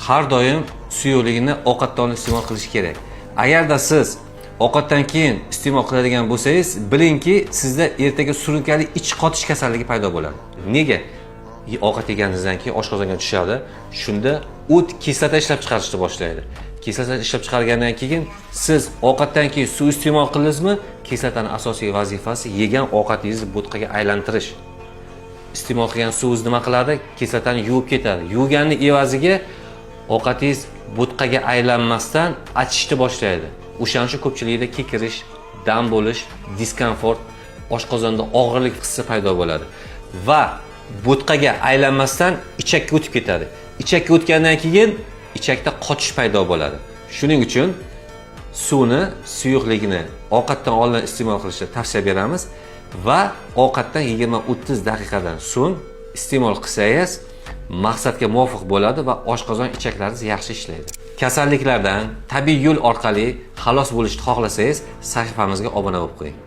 har doim suyuqligini ovqatdan oldin iste'mol qilish kerak. Agarda siz ovqatdan keyin iste'mol qiladigan bo'lsangiz, bilingki, sizda ertaga surunkali ich qotish kasalligi paydo bo'ladi. Nega? Ovqat yeganingizdan keyin oshqozonga tushadi. Shunda o't kislota ishlab chiqarishni boshlaydi. Kislota ishlab chiqargandan keyin siz ovqatdan keyin suv iste'mol qildingizmi? Kislotaning asosiy vazifasi yegan ovqatingizni bo'tqaga aylantirish. Iste'mol qilgan suvingiz nima qiladi? Kislotani yuvib ketadi. Yuvganning evaziga ovqatingiz bo'tqaga aylanmasdan achishni boshlaydi. O'shaning uchun ko'pchilikda kekirish, dam bo'lish, diskomfort, oshqozonda og'irlik hissi paydo bo'ladi va bo'tqaga aylanmasdan ichakka o'tib ketadi. Ichakka o'tgandan keyin ichakda qotish paydo bo'ladi. Shuning uchun suvni, suyuqligini ovqatdan oldin iste'mol qilishni tavsiya beramiz va ovqatdan 20-30 daqiqadan so'ng iste'mol qilsangiz maqsadga muvofiq bo'ladi va oshqozon ichaklaringiz yaxshi ishlaydi. Kasalliklardan tabiiy yo'l orqali xalos bo'lishni xohlasangiz, sahifamizga obuna bo'lib qo'ying.